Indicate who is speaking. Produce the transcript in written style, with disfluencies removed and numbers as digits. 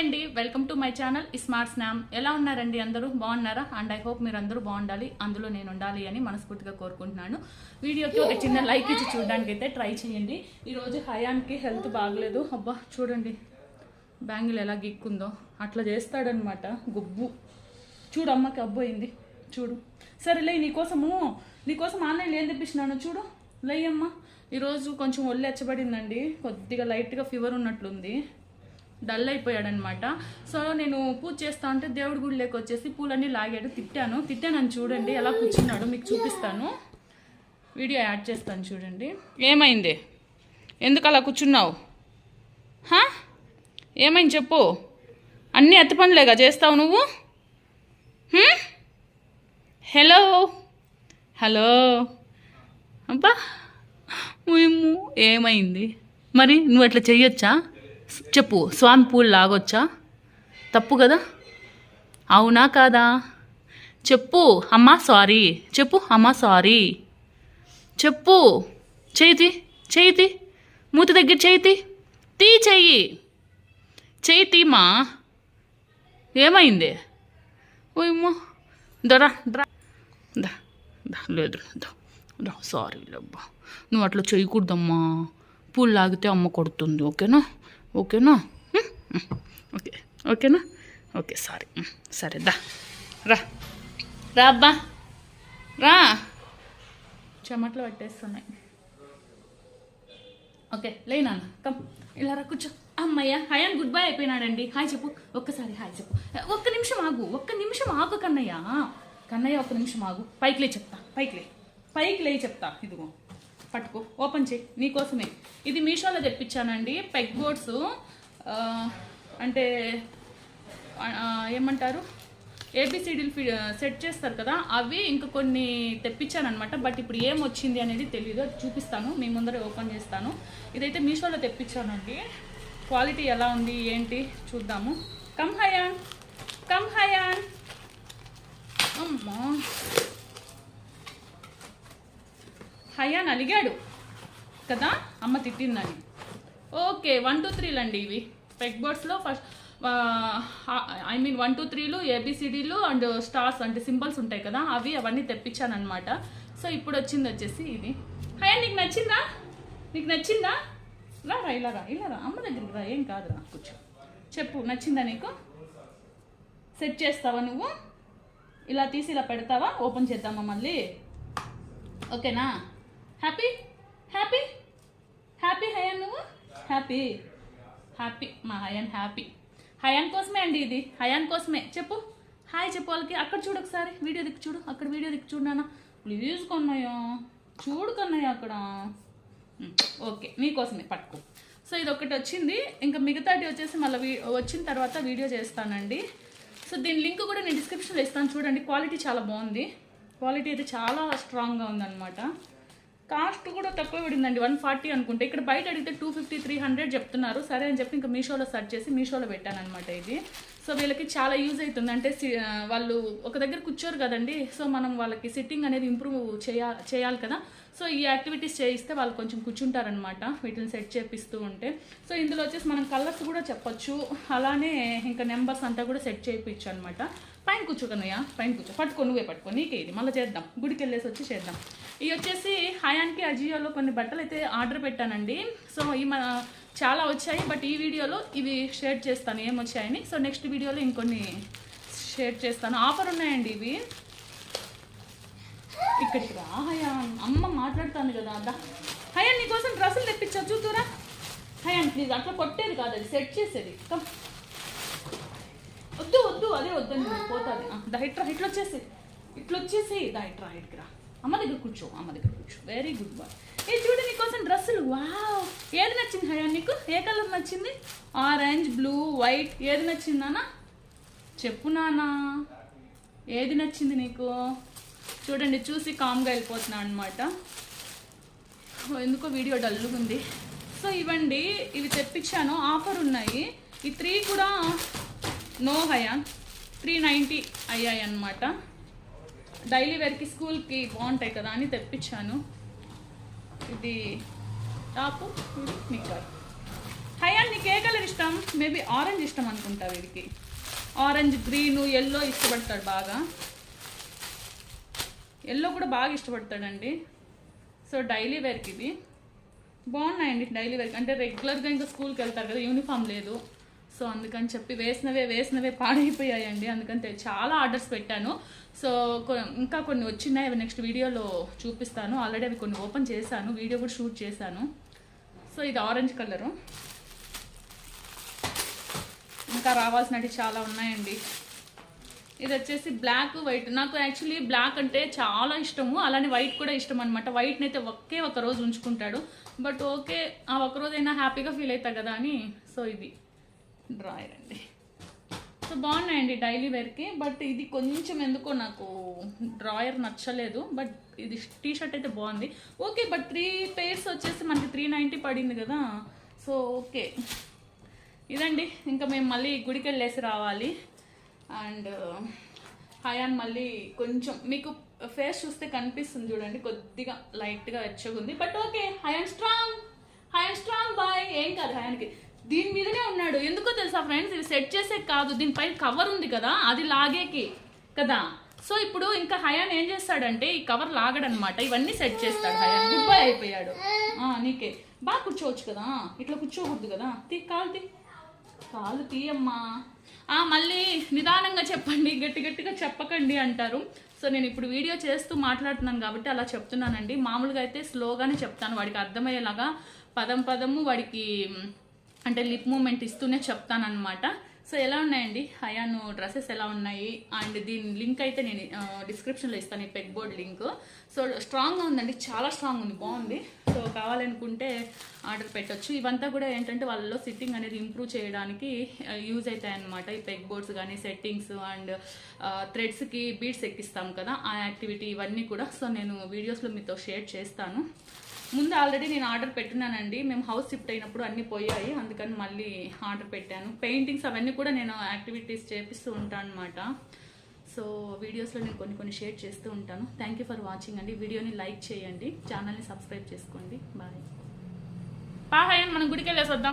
Speaker 1: అండి, welcome to my channel smart స్నామ్. ఎలా ఉన్నారండి? అందరూ బాగున్నారా? అండ్ ఐ హోప్ మీరు అందరూ బాగుండాలి, అందులో నేను ఉండాలి అని మనస్ఫూర్తిగా కోరుకుంటున్నాను. వీడియోకి ఒక చిన్న లైక్ ఇచ్చి చూడడానికి అయితే ట్రై చేయండి. ఈరోజు హయాన్కి హెల్త్ బాగలేదు. అబ్బా చూడండి బ్యాంగిల్ ఎలా గిక్కుందో, అట్లా చేస్తాడనమాట. గుబ్బు చూడు, అమ్మకి అబ్బోయింది చూడు. సరేలే, నీకోసం ఆన్లైన్లో ఏం తెప్పించినాను చూడు. లేయమ్మ, ఈరోజు కొంచెం ఒళ్ళు ఎచ్చబడిందండి, కొద్దిగా లైట్గా ఫీవర్ ఉన్నట్లుంది, డల్ అయిపోయాడనమాట. సో నేను పూజ చేస్తా ఉంటే దేవుడి గుడిలోకి వచ్చేసి పూలన్నీ లాగాడు. తిట్టానని చూడండి ఎలా కూర్చున్నాడు, మీకు చూపిస్తాను, వీడియో యాడ్ చేస్తాను చూడండి. ఏమైంది? ఎందుకు అలా కూర్చున్నావు? ఏమైంది చెప్పు. అన్నీ అత్తి పనులేగా చేస్తావు నువ్వు. హలో హలో అబ్బా, ఏమైంది మరి? నువ్వు అట్లా చెయ్యొచ్చా చెప్పు. స్వామి పూలు లాగొచ్చా? తప్పు కదా, అవునా కాదా? చెప్పు. అమ్మా సారీ చెప్పు. అమ్మా సారీ చెప్పు. చేయి మూతి దగ్గర చెయ్యి తీమా. ఏమైంది? ఓయమ్మో, దరా లేదు సారీ అబ్బా, నువ్వు అట్లా చేయకూడదమ్మా. పూలు లాగితే అమ్మ కొడుతుంది. ఓకేనా? ఓకేనా? Okay sorry. సరే రా అబ్బా రా. చెమట్లు పట్టేస్తున్నాయి. ఓకే లేనా, కమ్ ఇలా రా కూర్చో. అమ్మయ్య, హయాన్ గుడ్ బై అయిపోయినాడండి. హాయ్ చెప్పు, ఒక్కసారి హాయ్ చెప్పు. ఒక్క నిమిషం ఆగు కన్నయ్య. ఒక్క నిమిషం ఆగు. పైకి లే చెప్తా. ఇదిగో పట్టుకో, ఓపెన్ చేయి. నీకోసమే ఇది మీషోలో తెప్పించానండి. పెగ్ బోర్డ్స్ అంటే ఏమంటారు, ఏబిసిడీలు సెట్ చేస్తారు కదా, అవి ఇంకా కొన్ని తెప్పించానమాట. బట్ ఇప్పుడు ఏం వచ్చింది అనేది తెలీదు, చూపిస్తాను మీ ముందరే, ఓపెన్ చేస్తాను. ఇదైతే మీషోలో తెప్పించానండి. క్వాలిటీ ఎలా ఉంది ఏంటి చూద్దాము. కమ్ హయాన్ అమ్మా. హయాన్ అలిగాడు కదా అమ్మ తిట్టిందని. ఓకే 1 2 3 అండి ఇవి పెగ్ బోర్డ్స్లో. ఫస్ట్ 1 2 3 ఏబిసిడీలు అండ్ స్టార్స్ అంటే సింబల్స్ ఉంటాయి కదా, అవన్నీ తెప్పించానమాట. సో ఇప్పుడు వచ్చింది వచ్చేసి ఇది. హయాన్ నీకు నచ్చిందా? ఇలా రా అమ్మ దగ్గరికి రా, ఏం కాదురా, కూర్చో. చెప్పు, నచ్చిందా నీకు? సెట్ చేస్తావా నువ్వు? ఇలా తీసి ఇలా పెడతావా? ఓపెన్ చేద్దామా మళ్ళీ? ఓకేనా? హ్యాపీ హయాన్, నువ్వు హ్యాపీ మా హయాన్ కోసమే అండి ఇది. హయాన్ కోసమే. చెప్పు హాయ్ చెప్పు వాళ్ళకి. అక్కడ చూడు ఒకసారి, వీడియో దిక్కు చూడు నాన్న ప్లీజ్. చూడు కన్నయ్య అక్కడ. ఓకే నీకోసమే, పట్టుకో. సో ఇది ఒకటి వచ్చింది, ఇంకా మిగతాటి వచ్చేసి మళ్ళీ వచ్చిన తర్వాత వీడియో చేస్తానండి. సో దీని లింక్ కూడా నేను డిస్క్రిప్షన్లో ఇస్తాను చూడండి. క్వాలిటీ చాలా బాగుంది, క్వాలిటీ అయితే చాలా స్ట్రాంగ్గా ఉందన్నమాట. కాస్ట్ కూడా తక్కువ పడిందండి, 140 అనుకుంటే. ఇక్కడ బయట అడిగితే 250 300 చెప్తున్నారు. సరే అని చెప్పి ఇంకా మీషోలో సెర్చ్ చేసి మీషోలో పెట్టాను అనమాట ఇది. సో వీళ్ళకి చాలా యూజ్ అవుతుంది. అంటే వాళ్ళు ఒక దగ్గర కూర్చోరు కదండి, సో మనం వాళ్ళకి సిట్టింగ్ అనేది ఇంప్రూవ్ చేయాలి కదా. సో ఈ యాక్టివిటీస్ చేయిస్తే వాళ్ళు కొంచెం కూర్చుంటారనమాట, వీటిని సెట్ చేపిస్తూ ఉంటే. సో ఇందులో వచ్చేసి మనం కలర్స్ కూడా చెప్పొచ్చు, అలానే ఇంకా నెంబర్స్ అంతా కూడా సెట్ చేయించు అనమాట. పైన కూర్చో కన్నయ్య, పైన కూర్చో. నువ్వే పట్టుకో, నీకే ఇది. మళ్ళీ చేద్దాం, గుడికి వెళ్ళేసి వచ్చి చేద్దాం. ఇవి వచ్చేసి హయాన్కి అజియోలో కొన్ని బట్టలు అయితే ఆర్డర్ పెట్టానండి. సో చాలా వచ్చాయి, బట్ ఈ వీడియోలో ఇవి షేర్ చేస్తాను ఏమొచ్చాయని. సో నెక్స్ట్ వీడియోలో ఇంకొన్ని షేర్ చేస్తాను. ఆఫర్ ఉన్నాయండి ఇవి. ఇక్కడికి రా హయాన్, అమ్మ మాట్లాడుతాను కదా. హయాన్ నీకోసం డ్రెస్సులు తెప్పించా, చూతురా. హయాన్ ప్లీజ్, అట్లా కొట్టేది కాదు, అది సెట్ చేసేది. వద్దు అదే వద్దని పోతుంది. ఇట్లొచ్చేసి ఇటుకి రా. అమ్మ దగ్గర కూర్చో. Very good boy. చూడు నీకోసం డ్రెస్సులు. వావ్, ఏది నచ్చింది హయాన్ నీకు? ఏ కలర్ నచ్చింది? ఆరెంజ్, బ్లూ, వైట్, ఏది నచ్చింది నాన్న? చెప్పు నాన్న, ఏది నచ్చింది నీకు? చూడండి, చూసి కామ్గా వెళ్ళిపోతున్నా అనమాట. ఎందుకో వీడియో డల్గా ఉంది. సో ఇవ్వండి, ఇవి తెప్పించాను, ఆఫర్ ఉన్నాయి. ఈ 3 కూడా నో హయాన్ 390 అయ్యాయి అన్నమాట. డైలీ వేర్కి స్కూల్కి బాగుంటాయి కదా అని తెప్పించాను. ఇది టాపు, ఇది నిక్కర్. హయాన్ నీకు ఏ కలర్ ఇష్టం? మేబీ ఆరెంజ్ ఇష్టం అనుకుంటా వీడికి. ఆరెంజ్, గ్రీను, ఎల్లో ఇష్టపడతాడు బాగా. ఎల్లో కూడా బాగా ఇష్టపడతాడండి. సో డైలీ వేర్కి ఇవి బాగున్నాయండి. డైలీ వేర్కి అంటే రెగ్యులర్గా ఇంకా స్కూల్కి వెళ్తారు కదా, యూనిఫామ్ లేదు. సో అందుకని చెప్పి వేసినవే పాడైపోయాయండి. అందుకని చాలా ఆర్డర్స్ పెట్టాను. సో ఇంకా కొన్ని వచ్చినాయి, అవి నెక్స్ట్ వీడియోలో చూపిస్తాను. ఆల్రెడీ అవి కొన్ని ఓపెన్ చేశాను, వీడియో కూడా షూట్ చేశాను. సో ఇది ఆరెంజ్ కలరు. ఇంకా రావాల్సినవి చాలా ఉన్నాయండి. ఇది వచ్చేసి బ్లాక్, వైట్. నాకు యాక్చువల్లీ బ్లాక్ అంటే చాలా ఇష్టము, అలానే వైట్ కూడా ఇష్టం అనమాట. వైట్ని అయితే ఒక రోజు ఉంచుకుంటాడు. బట్ ఓకే, ఆ ఒక్కరోజైనా హ్యాపీగా ఫీల్ అవుతా కదా అని. సో ఇది డ్రాయర్ అండి. సో బాగున్నాయండి డైలీ వేర్కి. బట్ ఇది కొంచెం ఎందుకో నాకు డ్రాయర్ నచ్చలేదు. బట్ ఇది టీ షర్ట్ అయితే బాగుంది. ఓకే, బట్ 3 pairs వచ్చేసి మనకి 390 పడింది కదా. సో ఓకే, ఇదండి. ఇంకా మేము మళ్ళీ గుడికి వెళ్ళేసి రావాలి. అండ్ హయాన్ మళ్ళీ కొంచెం మీకు ఫేస్ చూస్తే కనిపిస్తుంది చూడండి, కొద్దిగా లైట్గా వెచ్చగుంది. But okay, Hayan strong boy. ఏం కాదు హయాన్కి. దీని మీదనే ఉన్నాడు. ఎందుకో తెలుసా ఫ్రెండ్స్, ఇది సెట్ చేసే కాదు, దీనిపైన కవర్ ఉంది కదా, అది లాగేకి కదా. సో ఇప్పుడు ఇంకా హయాన్ ఏం చేస్తాడంటే ఈ కవర్ లాగడనమాట, ఇవన్నీ సెట్ చేస్తాడు. హయాన్ గుడ్ బాయ్ అయిపోయాడు. నీకే బాగా కూర్చోవచ్చు కదా, ఇట్లా కూర్చోకూడదు కదా. కాలు తీయమ్మా. మళ్ళీ నిదానంగా చెప్పండి, గట్టిగా చెప్పకండి అంటారు. సో నేను ఇప్పుడు వీడియో చేస్తూ మాట్లాడుతున్నాను కాబట్టి అలా చెప్తున్నానండి. మామూలుగా అయితే స్లోగానే చెప్తాను, వాడికి అర్థమయ్యేలాగా పదము వాడికి అంటే లిప్ మూమెంట్ ఇస్తూనే చెప్తాను అనమాట. సో ఎలా ఉన్నాయండి హయాన్ డ్రెస్సెస్ ఎలా ఉన్నాయి? అండ్ దీని లింక్ అయితే నేను డిస్క్రిప్షన్లో ఇస్తాను, ఈ పెగ్ బోర్డ్ లింక్. సో స్ట్రాంగ్గా ఉందండి, చాలా స్ట్రాంగ్ ఉంది, బాగుంది. సో కావాలనుకుంటే ఆర్డర్ పెట్టచ్చు. ఇవంతా కూడా ఏంటంటే వాళ్ళలో సిట్టింగ్ అనేది ఇంప్రూవ్ చేయడానికి యూజ్ అవుతాయి అన్నమాట. ఈ పెగ్ బోర్డ్స్ కానీ సెట్టింగ్స్ అండ్ థ్రెడ్స్కి బీడ్స్ ఎక్కిస్తాం కదా, ఆ యాక్టివిటీ ఇవన్నీ కూడా. సో నేను వీడియోస్లో మీతో షేర్ చేస్తాను. ముందు ఆల్రెడీ నేను ఆర్డర్ పెట్టున్నానండి. మేము హౌస్ షిఫ్ట్ అయినప్పుడు అన్నీ పోయాయి, అందుకని మళ్ళీ ఆర్డర్ పెట్టాను. పెయింటింగ్స్ అవన్నీ కూడా నేను యాక్టివిటీస్ చేపిస్తూ ఉంటాను అనమాట. సో వీడియోస్లో నేను కొన్ని షేర్ చేస్తూ ఉంటాను. థ్యాంక్ యూ ఫర్ వాచింగ్ అండి. వీడియోని లైక్ చేయండి, ఛానల్ని సబ్స్క్రైబ్ చేసుకోండి. బాయ్. హయాన్ మనం గుడికి వెళ్ళేసి వద్దాం.